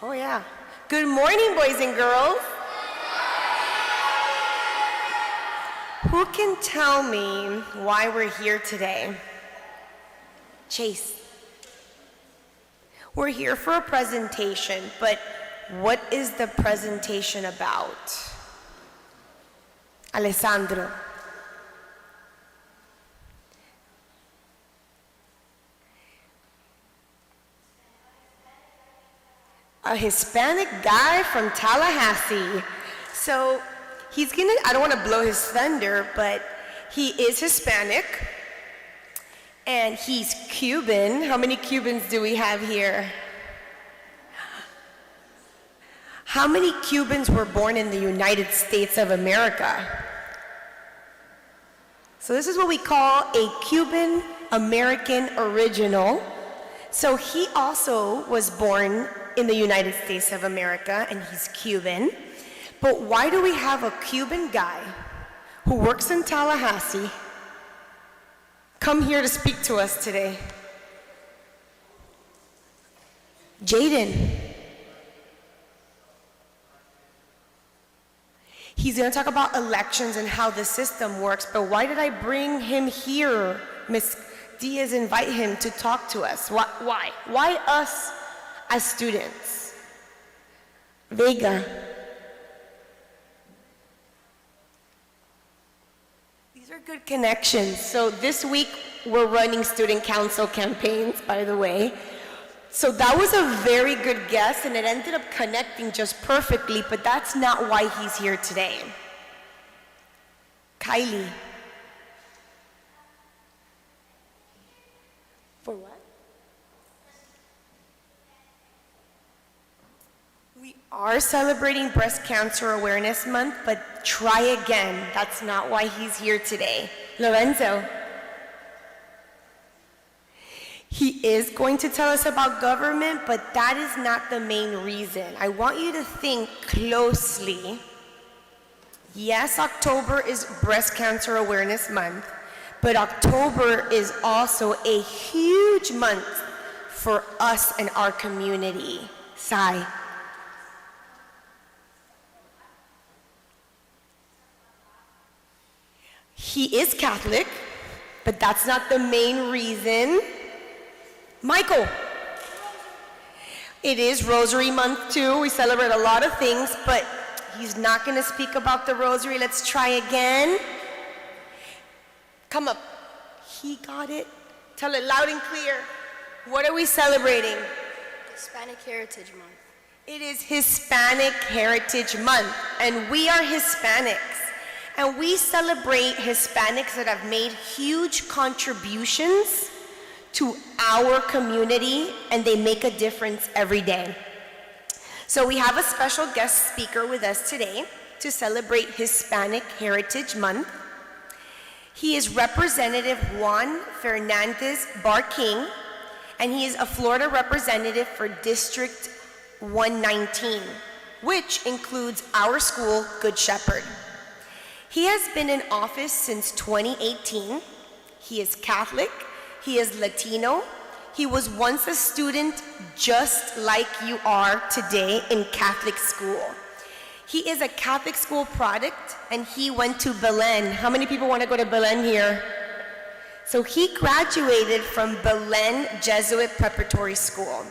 Oh yeah. Good morning, boys and girls. Who can tell me why we're here today? Chase. We're here for a presentation, but what is the presentation about? Alessandro. A Hispanic guy from Tallahassee. So I don't want to blow his thunder, but he is Hispanic and he's Cuban. How many Cubans do we have here? How many Cubans were born in the United States of America? So this is what we call a Cuban American original. So he also was born in the United States of America, and he's Cuban. But why do we have a Cuban guy who works in Tallahassee come here to speak to us today? Jaden. He's gonna talk about elections and how the system works, but why did I bring him here? Ms. Diaz invite him to talk to us. Why? Why us as students? Vega. These are good connections. So this week we're running student council campaigns, by the way. So that was a very good guess and it ended up connecting just perfectly, but that's not why he's here today. Kylie. For what? We are celebrating Breast Cancer Awareness Month, but try again. That's not why he's here today. Lorenzo. He is going to tell us about government, but that is not the main reason. I want you to think closely. Yes, October is Breast Cancer Awareness Month, but October is also a huge month for us and our community. Sai. He is Catholic, but that's not the main reason. Michael. It is Rosary Month too. We celebrate a lot of things, but he's not going to speak about the Rosary. Let's try again. Come up. He got it. Tell it loud and clear. What are we celebrating? Hispanic Heritage Month. It is Hispanic Heritage Month, and we are Hispanics. And we celebrate Hispanics that have made huge contributions to our community, and they make a difference every day. So we have a special guest speaker with us today to celebrate Hispanic Heritage Month. He is Representative Juan Fernandez-Barquín, and he is a Florida representative for District 119, which includes our school, Good Shepherd. He has been in office since 2018. He is Catholic. He is Latino. He was once a student just like you are today in Catholic school. He is a Catholic school product and he went to Belen. How many people want to go to Belen here? So he graduated from Belen Jesuit Preparatory School.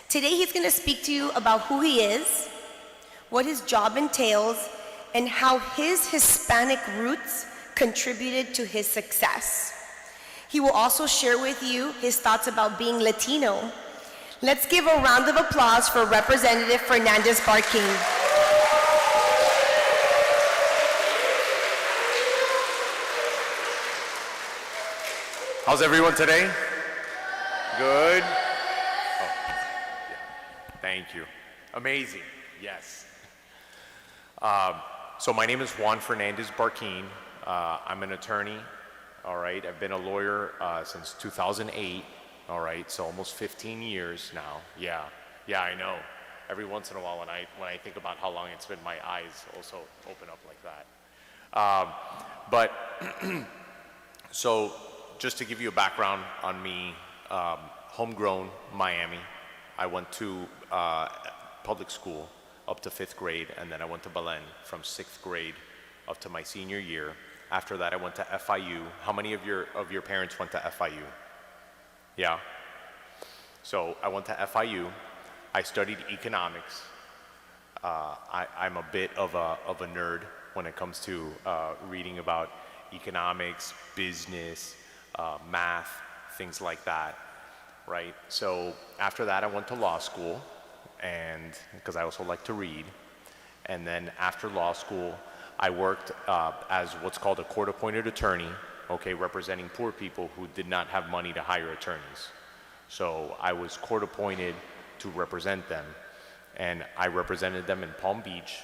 Today he's going to speak to you about who he is, what his job entails, and how his Hispanic roots contributed to his success. He will also share with you his thoughts about being Latino. Let's give a round of applause for Representative Fernandez-Barquín. How's everyone today? Good? Oh, yeah. Thank you. Amazing, yes. So my name is Juan Fernandez-Barquín. I'm an attorney. All right, I've been a lawyer since 2008, all right, so almost 15 years now. Yeah, I know. Every once in a while when I think about how long it's been, my eyes also open up like that. But, so just to give you a background on me, homegrown Miami, I went to public school up to 5th grade, and then I went to Belen from 6th grade up to my senior year. After that, I went to FIU. How many of your parents went to FIU? Yeah. So I went to FIU. I studied economics. I'm a bit of a nerd when it comes to reading about economics, business, math, things like that, right? So after that, I went to law school, and because I also like to read. And then after law school, I worked as what's called a court-appointed attorney, okay, representing poor people who did not have money to hire attorneys. So I was court-appointed to represent them, and I represented them in Palm Beach.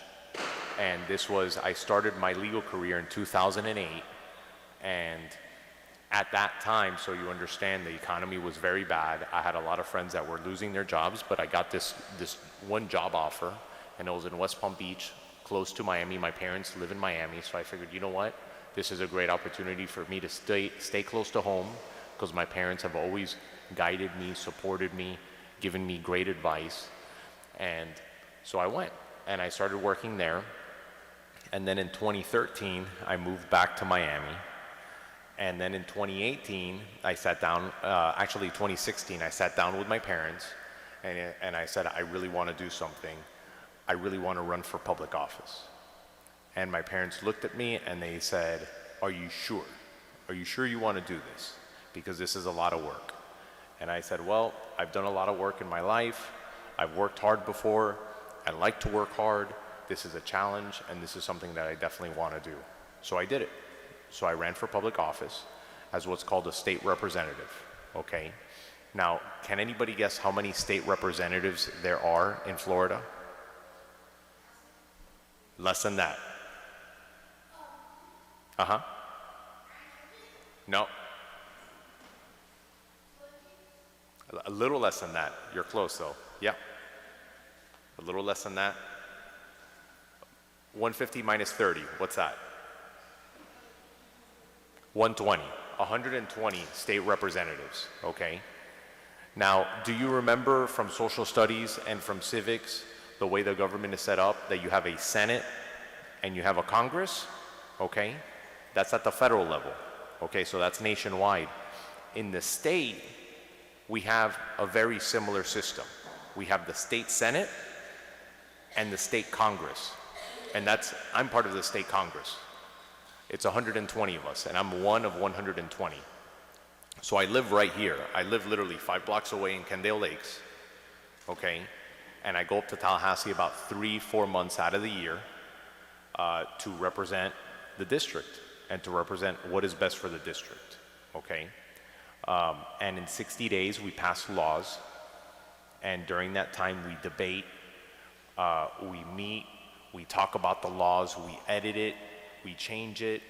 And I started my legal career in 2008, and at that time, so you understand, the economy was very bad. I had a lot of friends that were losing their jobs, but I got this one job offer, and it was in West Palm Beach, close to Miami. My parents live in Miami, so I figured, you know what? This is a great opportunity for me to stay close to home, because my parents have always guided me, supported me, given me great advice. And so I went, and I started working there. And then in 2013, I moved back to Miami. And then in 2018, I sat down, actually 2016, I sat down with my parents, and I said, I really want to do something. I really want to run for public office. And my parents looked at me and they said, are you sure? Are you sure you want to do this? Because this is a lot of work. And I said, well, I've done a lot of work in my life. I've worked hard before. I like to work hard. This is a challenge, and this is something that I definitely want to do. So I did it. So I ran for public office as what's called a state representative, okay? Now, can anybody guess how many state representatives there are in Florida? Less than that. Uh-huh. No. A little less than that. You're close, though. Yeah. A little less than that. 150 minus 30, what's that? 120. 120 state representatives, okay? Now, do you remember from social studies and from civics the way the government is set up, that you have a Senate and you have a Congress, okay? That's at the federal level, okay? So that's nationwide. In the state, we have a very similar system. We have the state Senate and the state Congress. And I'm part of the state Congress. It's 120 of us, and I'm one of 120. So I live right here. I live literally 5 blocks away in Kendale Lakes, okay? And I go up to Tallahassee about 3-4 months out of the year to represent the district and to represent what is best for the district, okay? And in 60 days, we pass laws, and during that time, we debate, we meet, we talk about the laws, we edit it, we change it,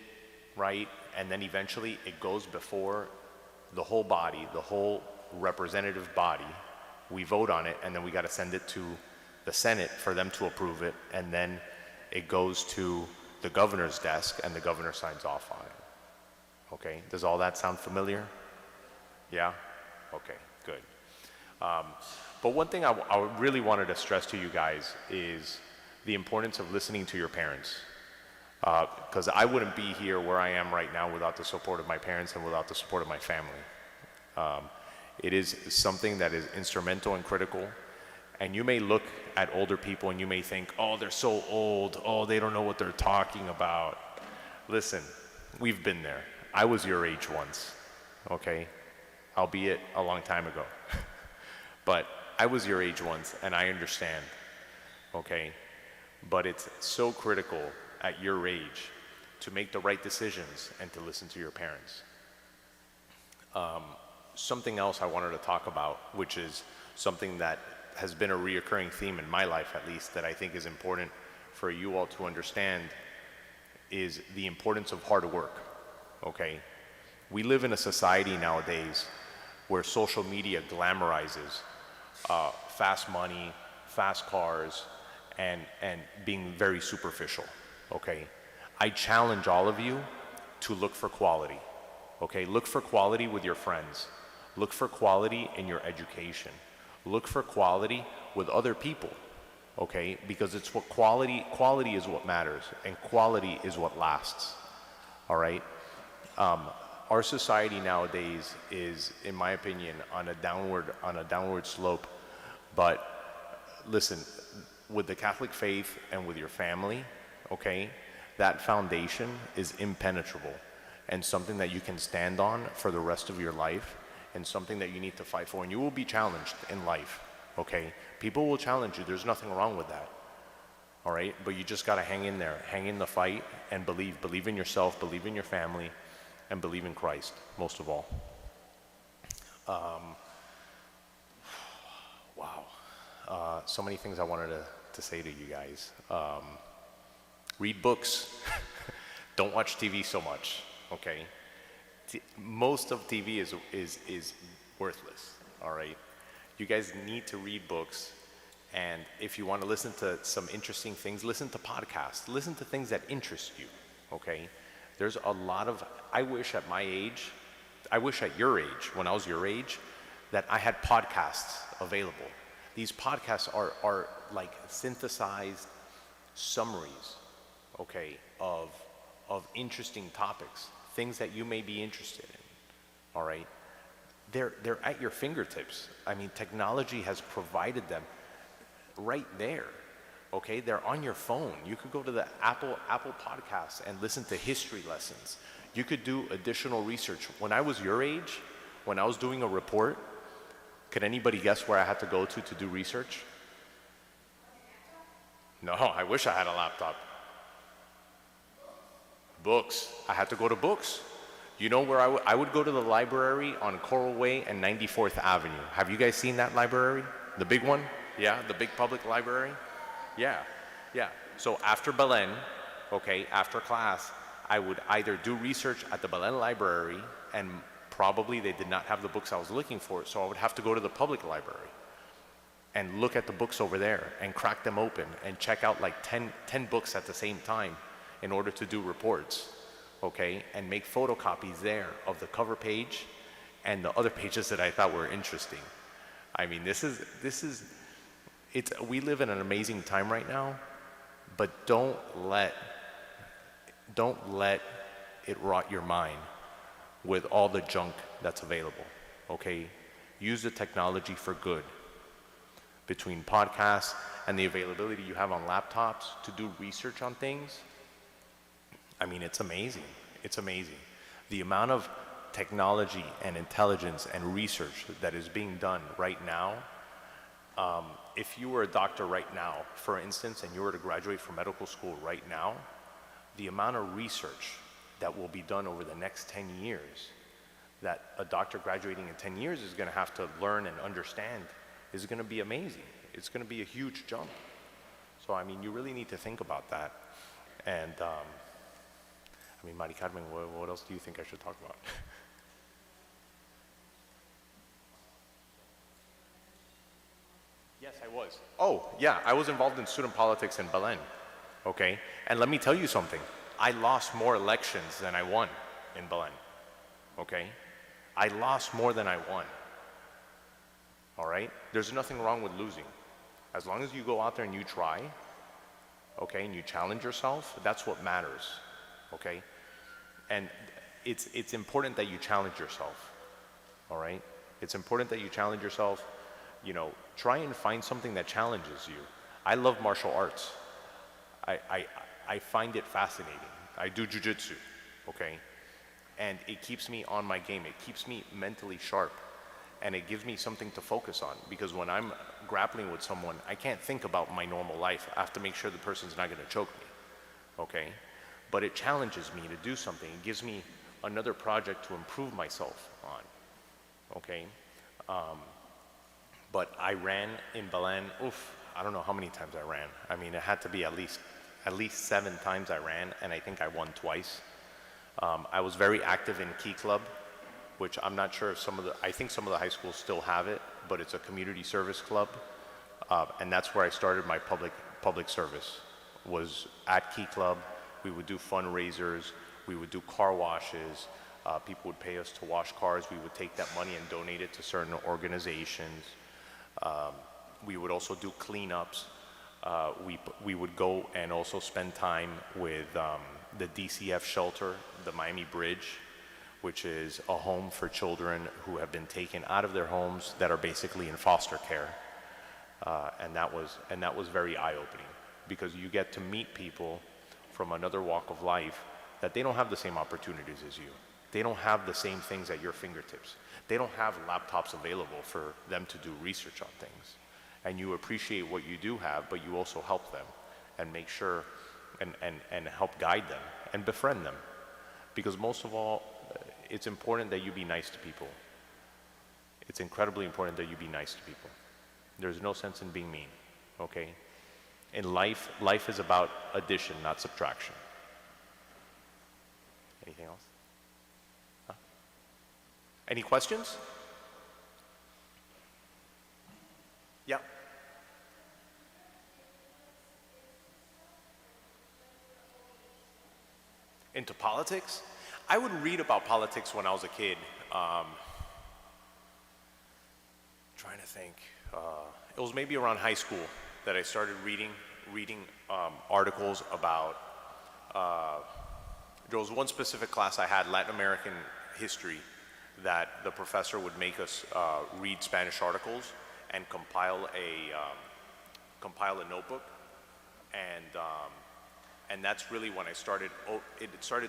right? And then eventually it goes before the whole body, the whole representative body. We vote on it, and then we got to send it to the Senate for them to approve it, and then it goes to the governor's desk, and the governor signs off on it. Okay, does all that sound familiar? Yeah? Okay, good. But one thing I really wanted to stress to you guys is the importance of listening to your parents. Because I wouldn't be here where I am right now without the support of my parents and without the support of my family. It is something that is instrumental and critical. And you may look at older people and you may think, oh, they're so old. Oh, they don't know what they're talking about. Listen, we've been there. I was your age once, okay? Albeit a long time ago. But I was your age once, and I understand, okay? But it's so critical at your age to make the right decisions and to listen to your parents. Something else I wanted to talk about, which is something that has been a reoccurring theme in my life, at least, that I think is important for you all to understand, is the importance of hard work, okay? We live in a society nowadays where social media glamorizes fast money, fast cars, and being very superficial, okay? I challenge all of you to look for quality, okay? Look for quality with your friends. Look for quality in your education. Look for quality with other people, okay? Because it's what quality is what matters, and quality is what lasts, all right? Our society nowadays is, in my opinion, on a downward slope. But listen, with the Catholic faith and with your family, okay, that foundation is impenetrable and something that you can stand on for the rest of your life, and something that you need to fight for. And you will be challenged in life, okay? People will challenge you. There's nothing wrong with that, all right? But you just got to hang in there, hang in the fight, and believe in yourself, believe in your family, and believe in Christ, most of all. Wow. So many things I wanted to say to you guys. Read books. Don't watch TV so much, okay? Most of TV is worthless, all right? You guys need to read books, and if you want to listen to some interesting things, listen to podcasts, listen to things that interest you, okay? There's a lot of, I wish at your age, when I was your age, that I had podcasts available. These podcasts are like synthesized summaries, okay, of interesting topics, things that you may be interested in, all right? They're at your fingertips. I mean, technology has provided them right there, okay? They're on your phone. You could go to the Apple Podcasts and listen to history lessons. You could do additional research. When I was your age, when I was doing a report, could anybody guess where I had to go to do research? No, I wish I had a laptop. Books. I had to go to books. You know where I would go to the library on Coral Way and 94th Avenue. Have you guys seen that library? The big one? Yeah, the big public library? Yeah. So after Belen, okay, after class, I would either do research at the Belen library, and probably they did not have the books I was looking for, so I would have to go to the public library and look at the books over there and crack them open and check out like 10 books at the same time in order to do reports, okay, and make photocopies there of the cover page and the other pages that I thought were interesting. I mean, we live in an amazing time right now, but don't let it rot your mind with all the junk that's available, okay? Use the technology for good. Between podcasts and the availability you have on laptops to do research on things, I mean, it's amazing. It's amazing. The amount of technology and intelligence and research that is being done right now. If you were a doctor right now, for instance, and you were to graduate from medical school right now, the amount of research that will be done over the next 10 years, that a doctor graduating in 10 years is going to have to learn and understand, is going to be amazing. It's going to be a huge jump. So, I mean, you really need to think about that. And, I mean, Mari Carmen, what else do you think I should talk about? Yes, I was. Oh, yeah, I was involved in student politics in Belen, okay? And let me tell you something. I lost more elections than I won in Belen, okay? I lost more than I won, all right? There's nothing wrong with losing. As long as you go out there and you try, okay, and you challenge yourself, that's what matters, okay? And it's important that you challenge yourself, all right? It's important that you challenge yourself. You know, try and find something that challenges you. I love martial arts. I find it fascinating. I do jujitsu, okay? And it keeps me on my game. It keeps me mentally sharp. And it gives me something to focus on, because when I'm grappling with someone, I can't think about my normal life. I have to make sure the person's not gonna choke me, okay? But it challenges me to do something. It gives me another project to improve myself on, okay? But I ran in Belen, I don't know how many times I ran. I mean, it had to be at least 7 times I ran, and I think I won twice. I was very active in Key Club, which I'm not sure if I think some of the high schools still have it, but it's a community service club. And that's where I started my public service, was at Key Club. We would do fundraisers, we would do car washes, people would pay us to wash cars, we would take that money and donate it to certain organizations. We would also do cleanups. We would go and also spend time with the DCF shelter, the Miami Bridge, which is a home for children who have been taken out of their homes that are basically in foster care. And that was very eye-opening, because you get to meet people from another walk of life that they don't have the same opportunities as you. They don't have the same things at your fingertips. They don't have laptops available for them to do research on things. And you appreciate what you do have, but you also help them and make sure and help guide them and befriend them. Because most of all, it's important that you be nice to people. It's incredibly important that you be nice to people. There's no sense in being mean, okay? In life is about addition, not subtraction. Anything else? Huh? Any questions? Yeah. Into politics? I would read about politics when I was a kid. Trying to think. It was maybe around high school that I started reading articles about. There was one specific class I had, Latin American history, that the professor would make us read Spanish articles and compile a notebook, and that's really when it started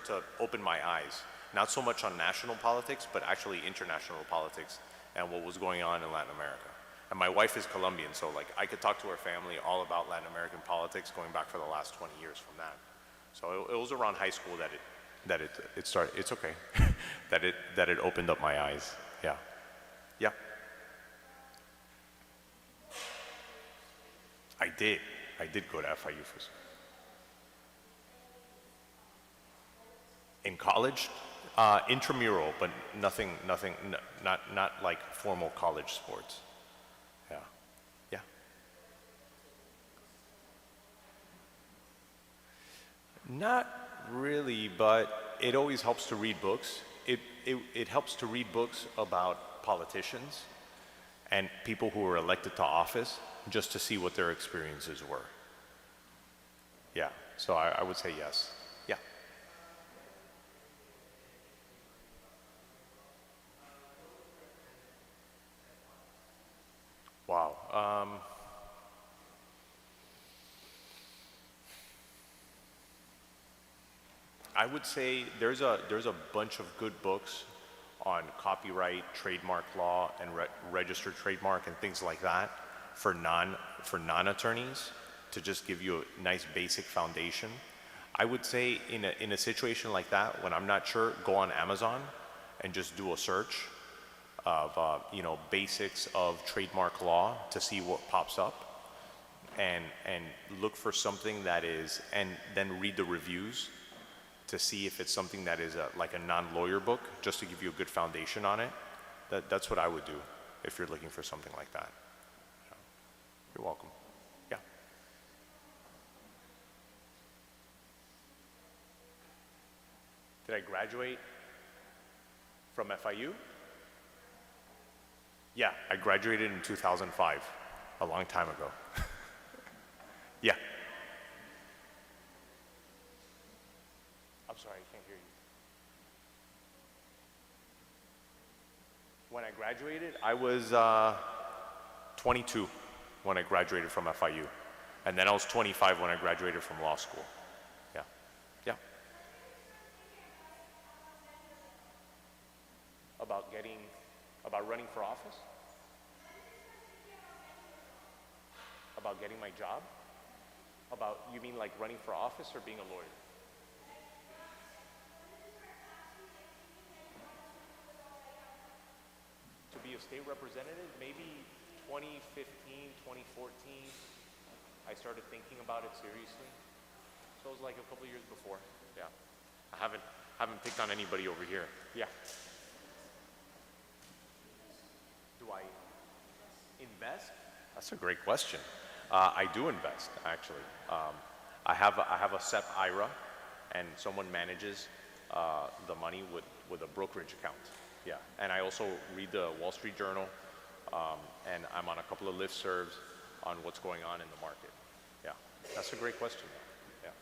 to open my eyes, not so much on national politics, but actually international politics and what was going on in Latin America. And my wife is Colombian, so like I could talk to her family all about Latin American politics going back for the last 20 years from that. So it was around high school that it started. It's okay. that it opened up my eyes. Yeah. Yeah. I did go to FIU for school. In college, intramural, but nothing, not like formal college sports. Yeah, yeah. Not really, but it always helps to read books. It helps to read books about politicians and people who were elected to office, just to see what their experiences were. Yeah, so I would say yes. Yeah. Wow. I would say there's a bunch of good books on copyright, trademark law, and registered trademark and things like that for non-attorneys, to just give you a nice basic foundation. I would say in a situation like that, when I'm not sure, go on Amazon and just do a search of basics of trademark law to see what pops up, and look for something that is, and then read the reviews to see if it's something that is like a non-lawyer book, just to give you a good foundation on it. That's what I would do if you're looking for something like that. You're welcome. Yeah. Did I graduate from FIU? Yeah, I graduated in 2005, a long time ago. Yeah. I'm sorry, I can't hear you. When I graduated, I was 22 when I graduated from FIU. And then I was 25 when I graduated from law school. Yeah, yeah. About running for office? About getting my job? You mean like running for office or being a lawyer? To be a state representative, maybe 2015, 2014, I started thinking about it seriously. So it was like a couple years before, yeah. I haven't picked on anybody over here. Yeah. Do I invest? That's a great question. I do invest, actually. I have a SEP IRA, and someone manages the money with a brokerage account. Yeah, and I also read the Wall Street Journal, and I'm on a couple of listservs on what's going on in the market. Yeah, that's a great question, though. Yeah.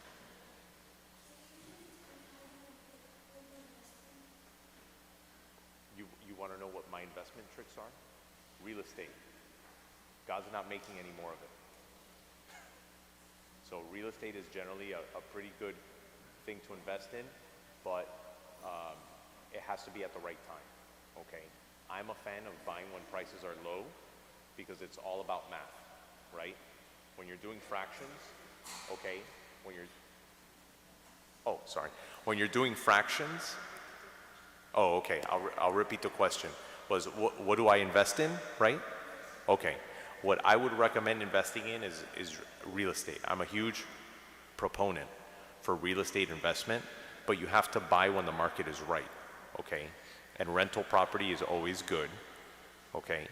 You want to know what my investment tricks are? Real estate. God's not making any more of it. So real estate is generally a pretty good thing to invest in, but it has to be at the right time, okay? I'm a fan of buying when prices are low because it's all about math, right? When you're doing fractions, okay, when you're doing fractions, oh, okay, I'll repeat the question. Was what do I invest in, right? Okay, what I would recommend investing in is real estate. I'm a huge proponent for real estate investment, but you have to buy when the market is right, okay? And rental property is always good, okay?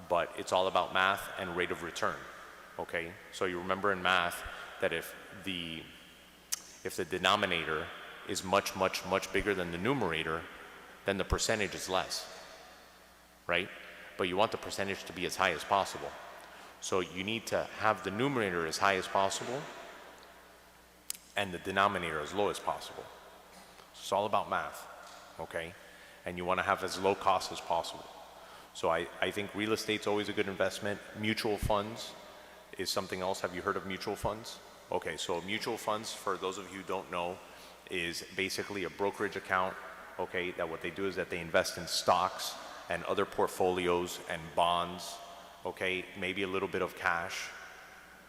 But it's all about math and rate of return, okay? So you remember in math that if the denominator is much bigger than the numerator, then the percentage is less, right? But you want the percentage to be as high as possible. So you need to have the numerator as high as possible and the denominator as low as possible. It's all about math, okay? And you want to have as low cost as possible. So I think real estate's always a good investment. Mutual funds is something else. Have you heard of mutual funds? Okay, so mutual funds, for those of you who don't know, is basically a brokerage account, okay, that what they do is that they invest in stocks and other portfolios and bonds, okay, maybe a little bit of cash,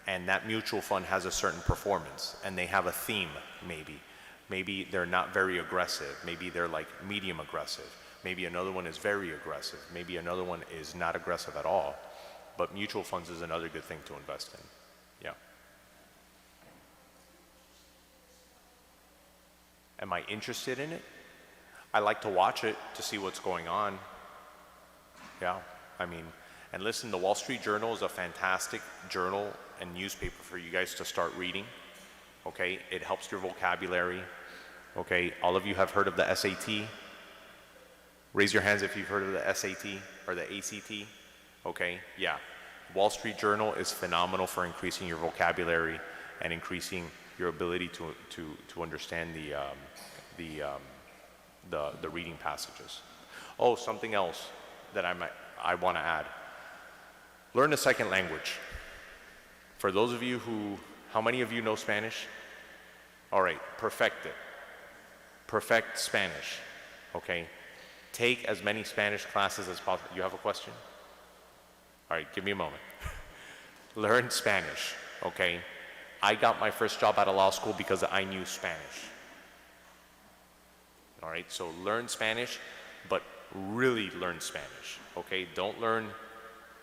and that mutual fund has a certain performance, and they have a theme, maybe. Maybe they're not very aggressive, maybe they're like medium aggressive, maybe another one is very aggressive, maybe another one is not aggressive at all, but mutual funds is another good thing to invest in, yeah. Am I interested in it? I like to watch it to see what's going on. Yeah, I mean, and listen, the Wall Street Journal is a fantastic journal and newspaper for you guys to start reading, okay? It helps your vocabulary, okay? All of you have heard of the SAT? Raise your hands if you've heard of the SAT or the ACT, okay? Yeah, Wall Street Journal is phenomenal for increasing your vocabulary and increasing your ability to understand the reading passages. Oh, something else that I want to add. Learn a second language. For those of you how many of you know Spanish? All right, perfect it. Perfect Spanish, okay? Take as many Spanish classes as possible. You have a question? All right, give me a moment. Learn Spanish, okay? I got my first job at a law school because I knew Spanish. All right, so learn Spanish, but really learn Spanish, okay? Don't learn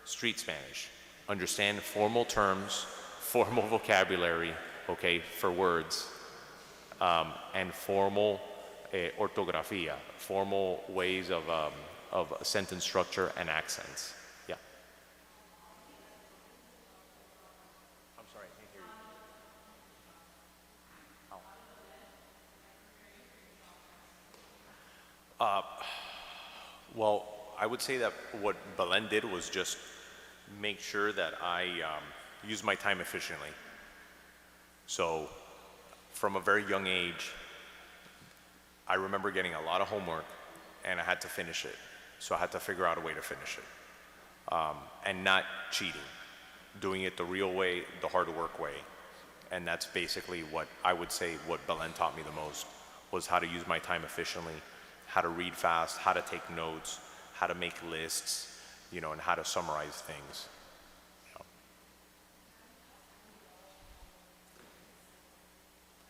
street Spanish. Understand formal terms, formal vocabulary, okay, for words, and formal ortografía, formal ways of sentence structure and accents. Yeah. I'm sorry, I can't hear you. Oh. Well, I would say that what Belen did was just make sure that I use my time efficiently. So from a very young age, I remember getting a lot of homework and I had to finish it. So I had to figure out a way to finish it. And not cheating, doing it the real way, the hard work way. And that's basically what I would say what Belen taught me the most, was how to use my time efficiently, how to read fast, how to take notes, how to make lists, you know, and how to summarize things.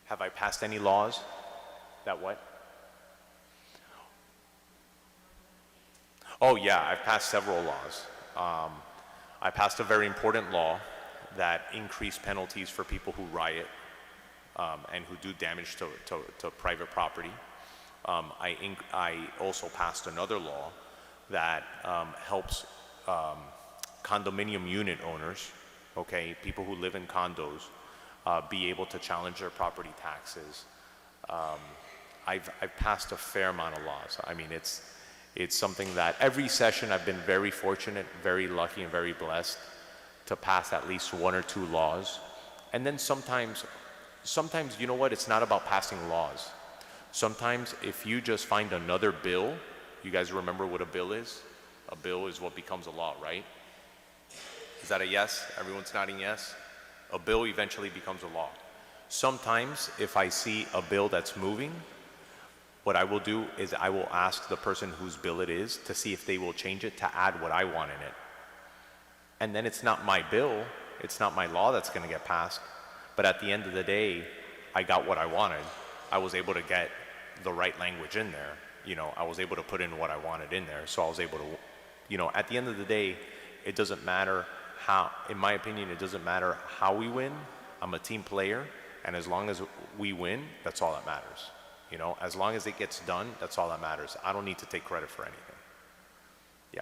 Have I passed any laws? That what? Oh yeah, I've passed several laws. I passed a very important law that increased penalties for people who riot and who do damage to private property. I also passed another law that helps condominium unit owners, okay, people who live in condos, be able to challenge their property taxes. I've passed a fair amount of laws. I mean, It's something that every session I've been very fortunate, very lucky, and very blessed to pass at least one or two laws. And then sometimes, you know what, it's not about passing laws. Sometimes if you just find another bill, you guys remember what a bill is? A bill is what becomes a law, right? Is that a yes? Everyone's nodding yes? A bill eventually becomes a law. Sometimes if I see a bill that's moving, what I will do is I will ask the person whose bill it is to see if they will change it to add what I want in it. And then it's not my bill, it's not my law that's gonna get passed, but at the end of the day, I got what I wanted. I was able to get the right language in there. You know, I was able to put in what I wanted in there, so I was able to, you know, at the end of the day, it doesn't matter how, in my opinion, it doesn't matter how we win. I'm a team player, and as long as we win, that's all that matters. You know, as long as it gets done, that's all that matters. I don't need to take credit for anything. Yeah.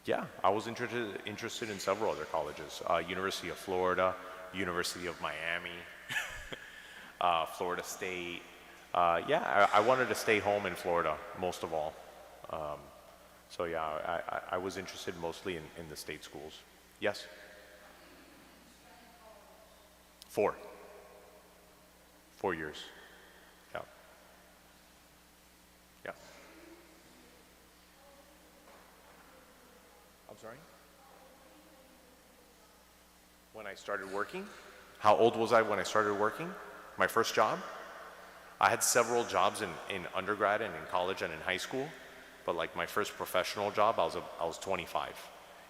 Yeah, I was interested in several other colleges. University of Florida, University of Miami, Florida State. Yeah, I wanted to stay home in Florida, most of all. So yeah, I was interested mostly in the state schools. Yes? 4 years. Yeah. Yeah. I'm sorry? When I started working? How old was I when I started working? My first job? I had several jobs in undergrad and in college and in high school, but like my first professional job, I was 25.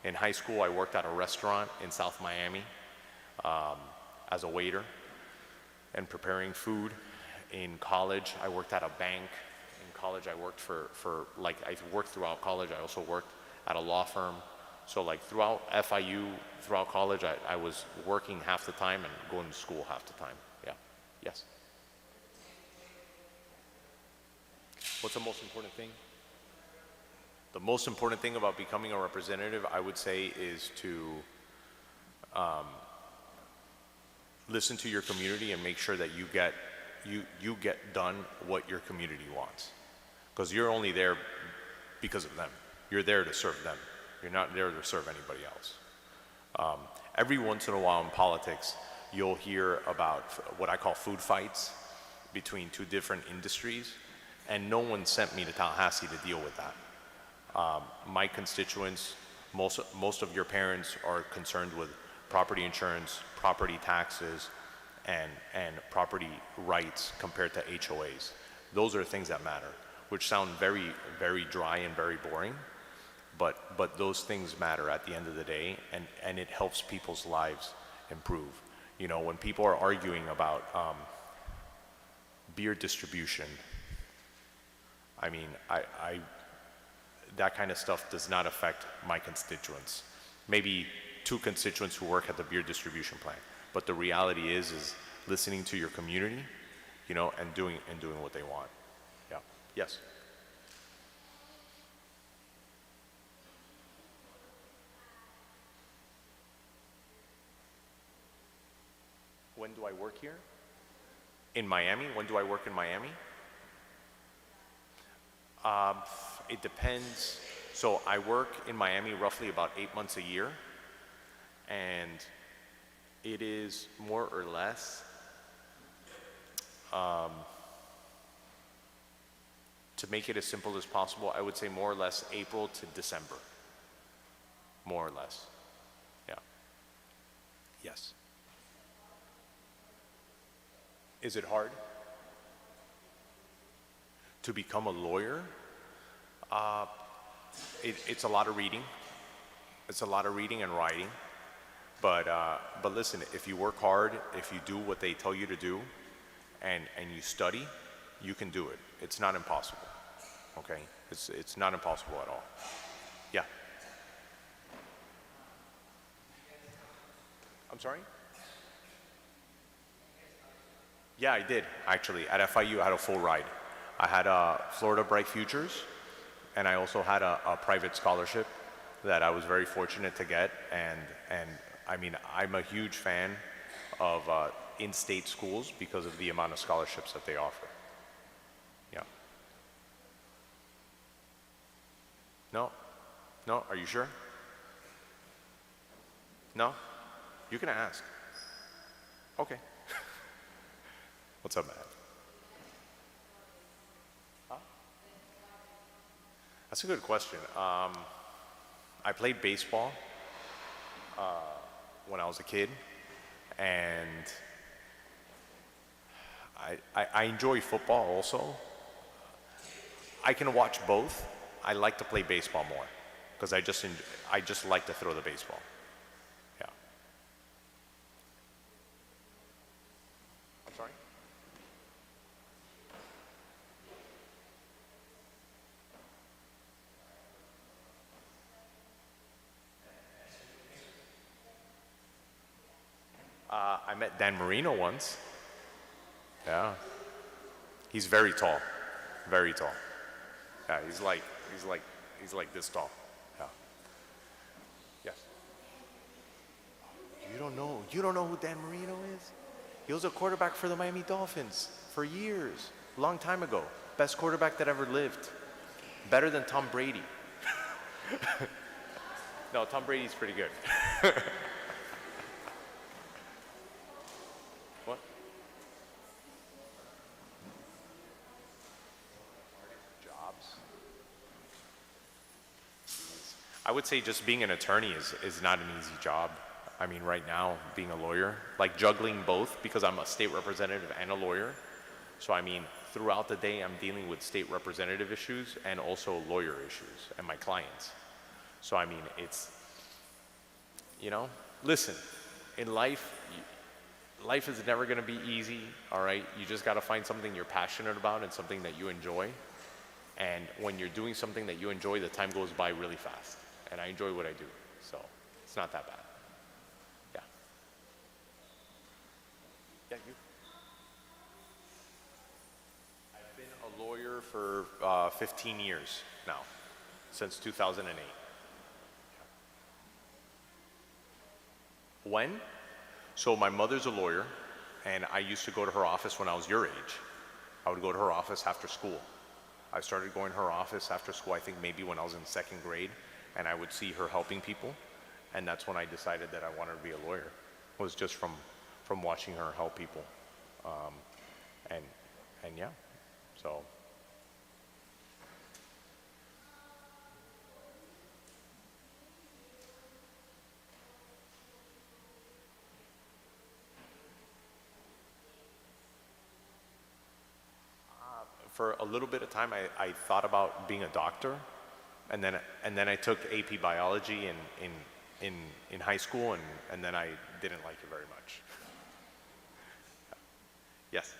In high school, I worked at a restaurant in South Miami as a waiter and preparing food. In college, I worked at a bank. In college, I worked I worked throughout college. I also worked at a law firm. So like throughout FIU, throughout college, I was working half the time and going to school half the time. Yeah. Yes. What's the most important thing? The most important thing about becoming a representative, I would say, is to listen to your community and make sure that you get done what your community wants. Because you're only there because of them. You're there to serve them. You're not there to serve anybody else. Every once in a while in politics, you'll hear about what I call food fights between two different industries, and no one sent me to Tallahassee to deal with that. My constituents, most of your parents are concerned with property insurance, property taxes, and property rights compared to HOAs. Those are things that matter, which sound very, very dry and very boring, but those things matter at the end of the day, and it helps people's lives improve. You know, when people are arguing about beer distribution, I mean, that kind of stuff does not affect my constituents. Maybe 2 constituents who work at the beer distribution plant. But the reality is listening to your community, you know, and doing what they want. Yeah. Yes. When do I work here? In Miami? When do I work in Miami? It depends. So I work in Miami roughly about 8 months a year, and it is more or less to make it as simple as possible, I would say more or less April to December. More or less. Yeah. Yes. Is it hard to become a lawyer? It's a lot of reading. It's a lot of reading and writing. But listen, if you work hard, if you do what they tell you to do, and you study, you can do it. It's not impossible. Okay? It's not impossible at all. Yeah. I'm sorry? Yeah, I did, actually. At FIU, I had a full ride. I had Florida Bright Futures, and I also had a private scholarship that I was very fortunate to get. And I mean, I'm a huge fan of in-state schools because of the amount of scholarships that they offer. Yeah. No? No? Are you sure? No? You can ask. Okay. What's up, man? Huh? That's a good question. I played baseball when I was a kid, and I enjoy football also. I can watch both. I like to play baseball more because I just like to throw the baseball. Yeah. I'm sorry? I met Dan Marino once. Yeah. He's very tall. Very tall. Yeah, he's like this tall. Yeah. Yes. You don't know who Dan Marino is? He was a quarterback for the Miami Dolphins for years, long time ago. Best quarterback that ever lived. Better than Tom Brady. No, Tom Brady's pretty good. What? Jobs. I would say just being an attorney is not an easy job. I mean, right now, being a lawyer, like juggling both, because I'm a state representative and a lawyer. So I mean, throughout the day, I'm dealing with state representative issues and also lawyer issues and my clients. So I mean, it's, listen, in life, life is never gonna be easy, all right? You just gotta find something you're passionate about and something that you enjoy. And when you're doing something that you enjoy, the time goes by really fast. And I enjoy what I do, so it's not that bad. Yeah. Yeah, you. I've been a lawyer for 15 years now, since 2008. When? So my mother's a lawyer, and I used to go to her office when I was your age. I would go to her office after school. I started going to her office after school, I think maybe when I was in second grade, and I would see her helping people, and that's when I decided that I wanted to be a lawyer. It was just from watching her help people, and yeah, so. For a little bit of time, I thought about being a doctor, and then I took AP biology in high school, and then I didn't like it very much. Yes.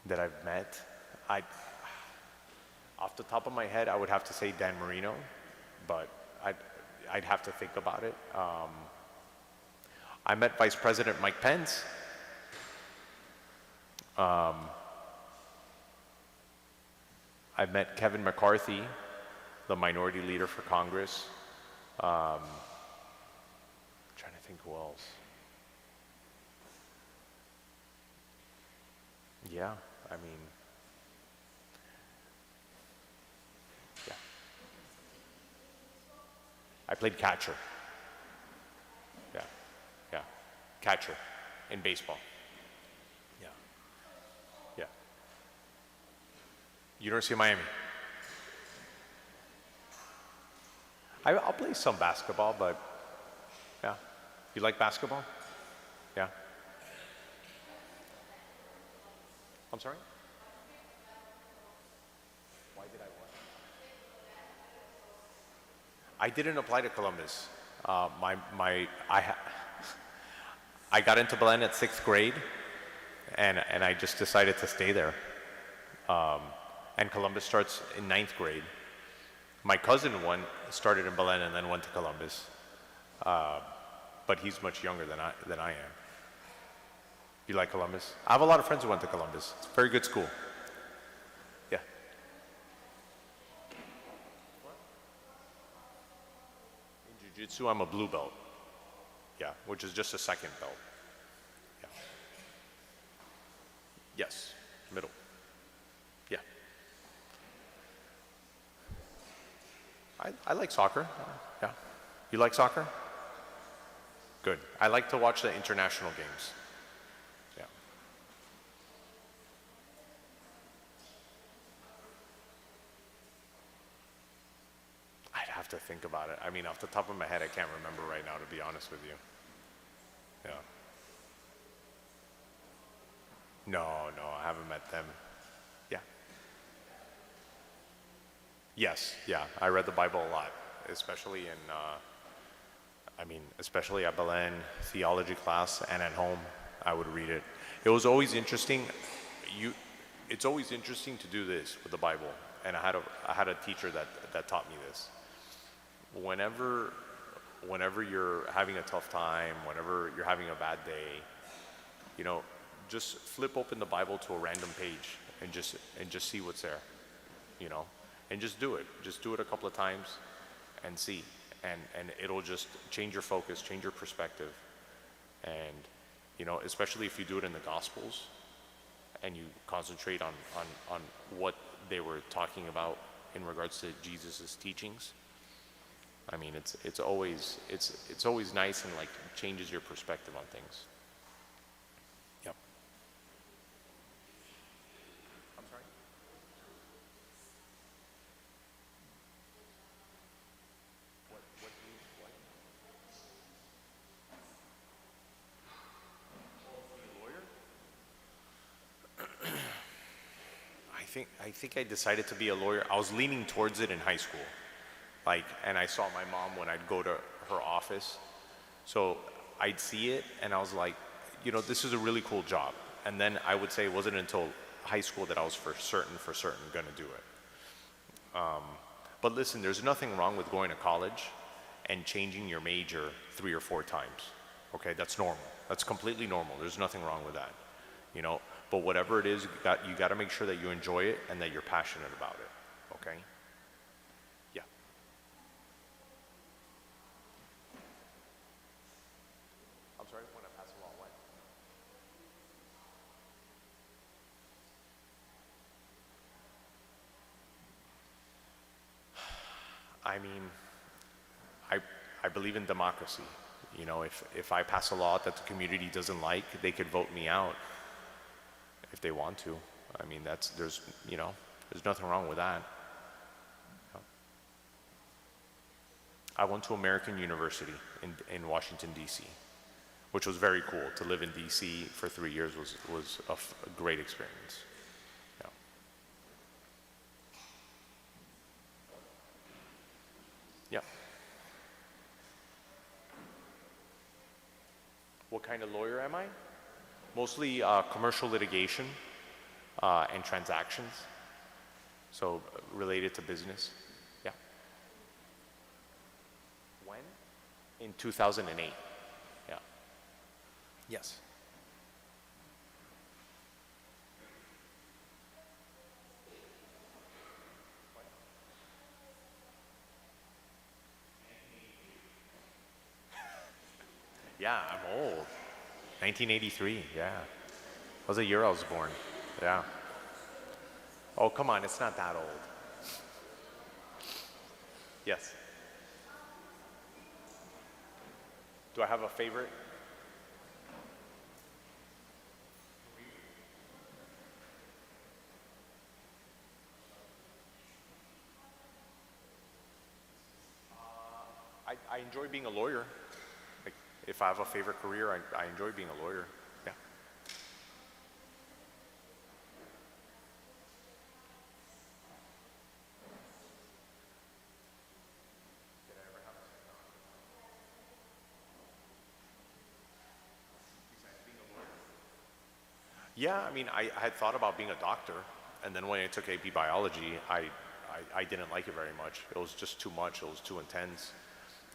That I've met, off the top of my head, I would have to say Dan Marino, but I'd have to think about it. I met Vice President Mike Pence. I met Kevin McCarthy, the minority leader for Congress. I'm trying to think who else. Yeah, I mean, yeah. I played catcher. Yeah, catcher in baseball. Yeah. University of Miami. I'll play some basketball, but yeah. You like basketball? Yeah. I'm sorry? Why did I what? I didn't apply to Columbus. I got into Belen at 6th grade, and I just decided to stay there. And Columbus starts in 9th grade. My cousin started in Belen and then went to Columbus, but he's much younger than I am. You like Columbus? I have a lot of friends who went to Columbus. It's a very good school. Yeah. Jiu-Jitsu, I'm a blue belt. Yeah, which is just a second belt. Yeah. Yes, middle. Yeah. I like soccer. Yeah. You like soccer? Good. I like to watch the international games. Yeah. I'd have to think about it. I mean, off the top of my head, I can't remember right now, to be honest with you. Yeah. No, I haven't met them. Yeah. Yes, yeah. I read the Bible a lot, especially especially at Belen theology class and at home, I would read it. It was always interesting. It's always interesting to do this with the Bible, and I had a teacher that taught me this. Whenever you're having a tough time, whenever you're having a bad day, just flip open the Bible to a random page and just see what's there, and just do it. Just do it a couple of times and see. And it'll just change your focus, change your perspective. And, especially if you do it in the Gospels and you concentrate on what they were talking about in regards to Jesus's teachings. I mean, it's always nice and like changes your perspective on things. Yep. I'm sorry? I think I decided to be a lawyer. I was leaning towards it in high school. And I saw my mom when I'd go to her office. So I'd see it and I was like, this is a really cool job. And then I would say it wasn't until high school that I was for certain gonna do it. But listen, there's nothing wrong with going to college and changing your major 3 or 4 times. Okay, that's normal. That's completely normal. There's nothing wrong with that. But whatever it is, you got to make sure that you enjoy it and that you're passionate about it. Okay? Yeah. I'm sorry, when I pass along what? I mean, I believe in democracy. If I pass a law that the community doesn't like, they could vote me out if they want to. I mean, there's nothing wrong with that. I went to American University in Washington, D.C., which was very cool. To live in D.C. for 3 years was a great experience. Yeah. Yeah. What kind of lawyer am I? Mostly commercial litigation and transactions, so related to business. Yeah. When? In 2008. Yeah. Yes. Yeah, I'm old. 1983, yeah. That was the year I was born, yeah. Oh, come on, it's not that old. Yes. Do I have a favorite? I enjoy being a lawyer. Like, if I have a favorite career, I enjoy being a lawyer. Yeah. Yeah, I mean, I had thought about being a doctor, and then when I took AP biology, I didn't like it very much. It was just too much. It was too intense.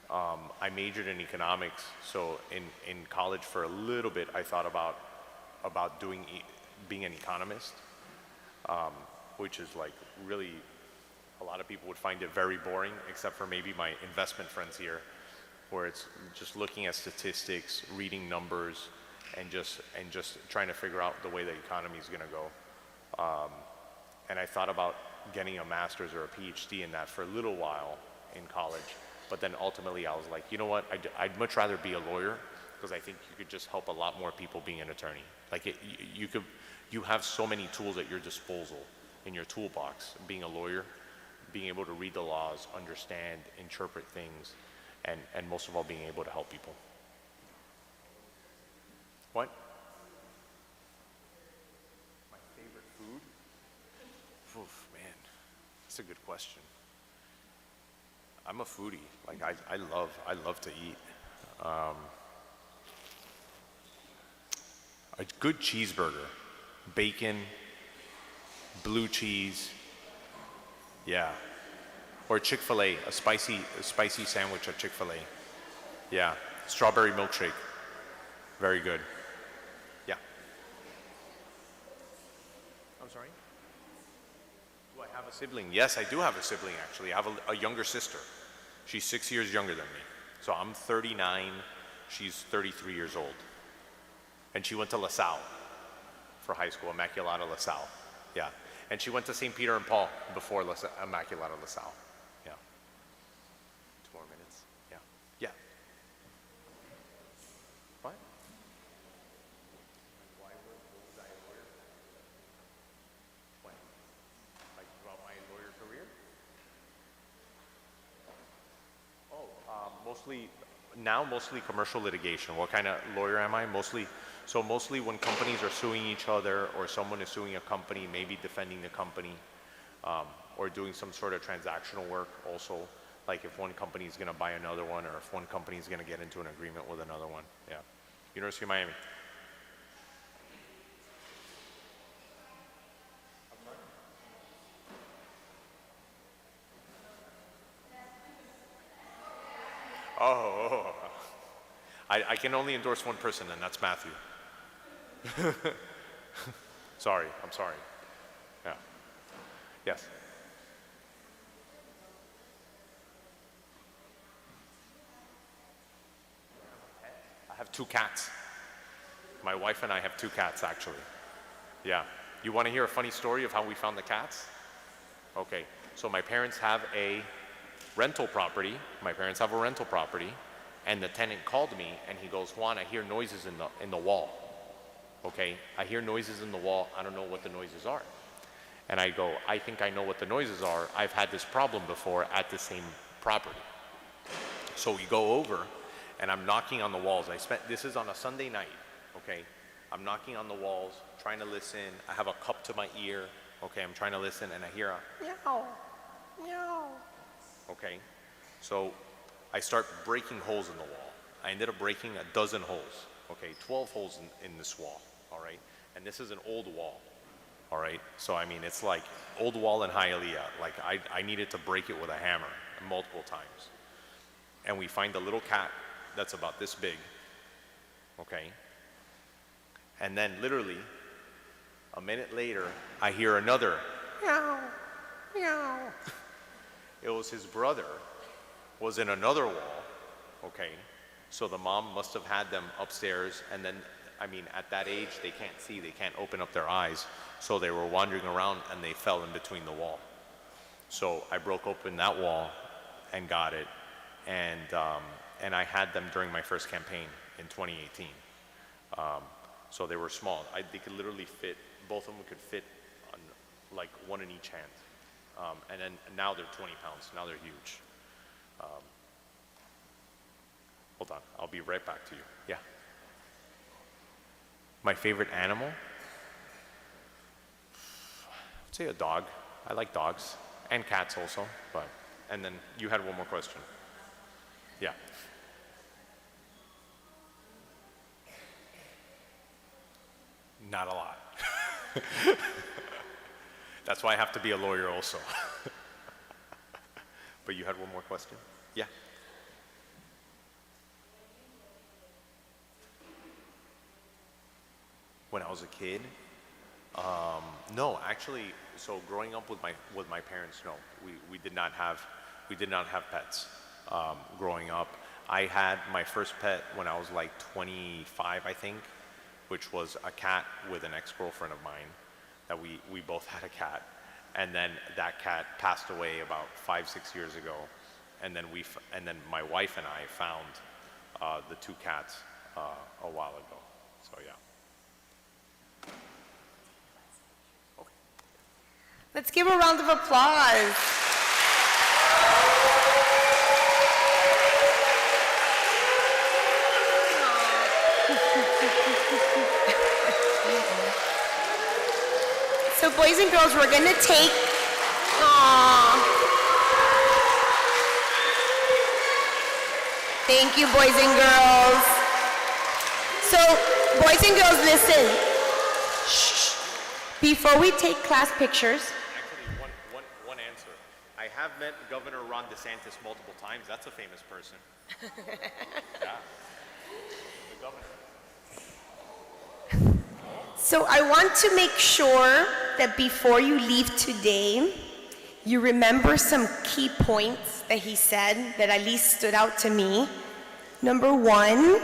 I majored in economics, so in college for a little bit, I thought about being an economist, which is like really, a lot of people would find it very boring, except for maybe my investment friends here. where it's just looking at statistics, reading numbers, and just trying to figure out the way the economy is going to go. And I thought about getting a master's or a PhD in that for a little while in college, but then ultimately I was like, you know what, I'd much rather be a lawyer, because I think you could just help a lot more people being an attorney. Like you have so many tools at your disposal in your toolbox, being a lawyer, being able to read the laws, understand, interpret things, and most of all, being able to help people. What? My favorite food? Oof, man, that's a good question. I'm a foodie. Like I love to eat. A good cheeseburger, bacon, blue cheese, yeah. Or Chick-fil-A, a spicy sandwich at Chick-fil-A. Yeah, strawberry milkshake, very good. Yeah. I'm sorry? Do I have a sibling? Yes, I do have a sibling, actually. I have a younger sister. She's 6 years younger than me. So I'm 39, she's 33 years old. And she went to LaSalle for high school, Immaculata LaSalle. Yeah. And she went to St. Peter and Paul before Immaculata LaSalle. Yeah. 2 more minutes. Yeah. Yeah. What? Why was I a lawyer? When? Like throughout my lawyer career? Mostly commercial litigation. What kind of lawyer am I? Mostly when companies are suing each other, or someone is suing a company, maybe defending the company, or doing some sort of transactional work also, like if one company is going to buy another one, or if one company is going to get into an agreement with another one. Yeah. University of Miami. Oh, I can only endorse one person, and that's Matthew. Sorry, I'm sorry. Yeah. Yes. I have 2 cats. My wife and I have 2 cats, actually. Yeah. You want to hear a funny story of how we found the cats? Okay. So my parents have a rental property. And the tenant called me and he goes, Juan, I hear noises in the wall. Okay, I hear noises in the wall. I don't know what the noises are. And I go, I think I know what the noises are. I've had this problem before at the same property. So we go over and I'm knocking on the walls. This is on a Sunday night, okay? I'm knocking on the walls, trying to listen. I have a cup to my ear, okay? I'm trying to listen and I hear a meow, meow. Okay, so I start breaking holes in the wall. I ended up breaking a dozen holes, okay? 12 holes in this wall, all right? And this is an old wall, all right? So, I mean, it's like old wall in Hialeah. Like, I needed to break it with a hammer multiple times. And we find a little cat that's about this big, okay? And then literally, a minute later, I hear another meow, meow. It was his brother, was in another wall, okay? So the mom must have had them upstairs, and then, I mean, at that age, they can't see, they can't open up their eyes, so they were wandering around and they fell in between the wall. So I broke open that wall and got it, and I had them during my first campaign in 2018. So they were small. They could literally fit, both of them could fit on like one in each hand. And then now they're 20 pounds, now they're huge. Hold on, I'll be right back to you. Yeah. My favorite animal? I'd say a dog. I like dogs and cats also, but, and then you had one more question. Yeah. Not a lot. That's why I have to be a lawyer also. But you had one more question? Yeah. When I was a kid? No, actually, so growing up with my parents, no, we did not have pets growing up. I had my first pet when I was like 25, I think, which was a cat with an ex-girlfriend of mine. That we both had a cat, and then that cat passed away about 5-6 years ago, and then my wife and I found the two cats a while ago. So yeah. Okay. Let's give a round of applause. So boys and girls, we're gonna take, thank you, boys and girls. So, boys and girls, listen. Shh. Before we take class pictures. Actually, one answer. I have met Governor Ron DeSantis multiple times. That's a famous person. Yeah. The governor. So I want to make sure that before you leave today, you remember some key points that he said that at least stood out to me. Number one,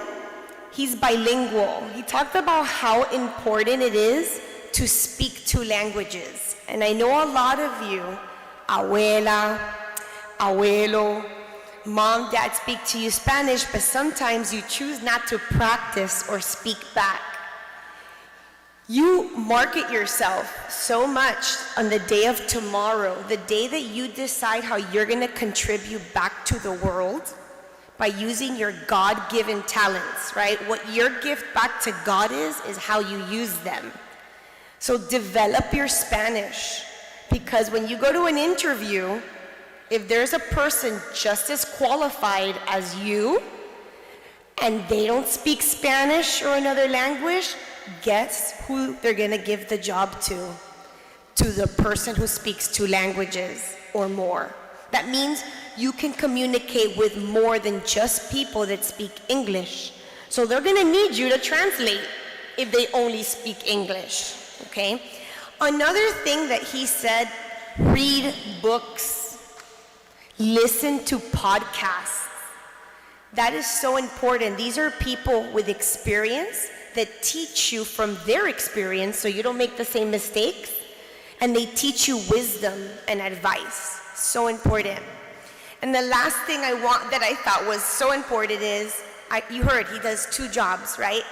he's bilingual. He talked about how important it is to speak two languages. And I know a lot of you, abuela, abuelo, mom, dad speak to you Spanish, but sometimes you choose not to practice or speak back. You market yourself so much on the day of tomorrow, the day that you decide how you're gonna contribute back to the world by using your God-given talents, right? What your gift back to God is how you use them. So develop your Spanish, because when you go to an interview, if there's a person just as qualified as you, and they don't speak Spanish or another language, guess who they're gonna give the job to? To the person who speaks two languages or more. That means you can communicate with more than just people that speak English. So they're gonna need you to translate if they only speak English, okay? Another thing that he said, read books, listen to podcasts. That is so important. These are people with experience that teach you from their experience so you don't make the same mistakes, and they teach you wisdom and advice. So important. And the last thing that I thought was so important is, you heard he does two jobs, right?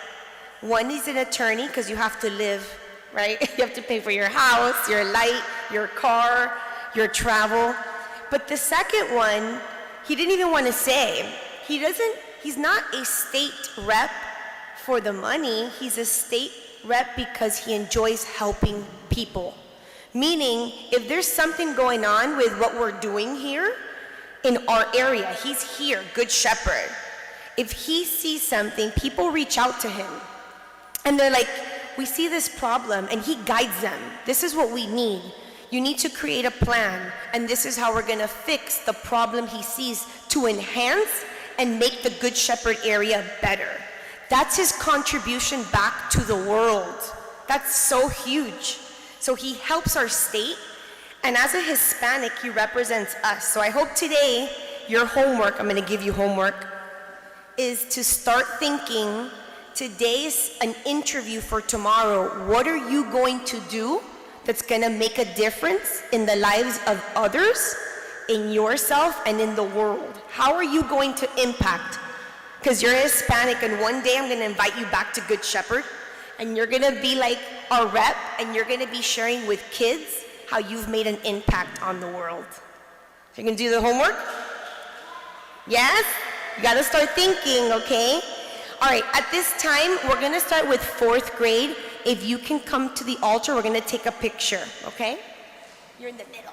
One, he's an attorney because you have to live, right? You have to pay for your house, your light, your car, your travel. But the second one, he didn't even want to say. He's not a state rep for the money. He's a state rep because he enjoys helping people. Meaning, if there's something going on with what we're doing here in our area, he's here, Good Shepherd. If he sees something, people reach out to him. And they're like, we see this problem, and he guides them. This is what we need. You need to create a plan, and this is how we're gonna fix the problem he sees to enhance and make the Good Shepherd area better. That's his contribution back to the world. That's so huge. So he helps our state, and as a Hispanic, he represents us. So I hope today, your homework, I'm gonna give you homework, is to start thinking, today's an interview for tomorrow. What are you going to do that's gonna make a difference in the lives of others, in yourself, and in the world? How are you going to impact? Because you're Hispanic, and one day I'm gonna invite you back to Good Shepherd, and you're gonna be like our rep, and you're gonna be sharing with kids how you've made an impact on the world. So you can do the homework? Yes? You gotta start thinking, okay? All right, at this time, we're gonna start with 4th grade. If you can come to the altar, we're gonna take a picture, okay? You're in the middle.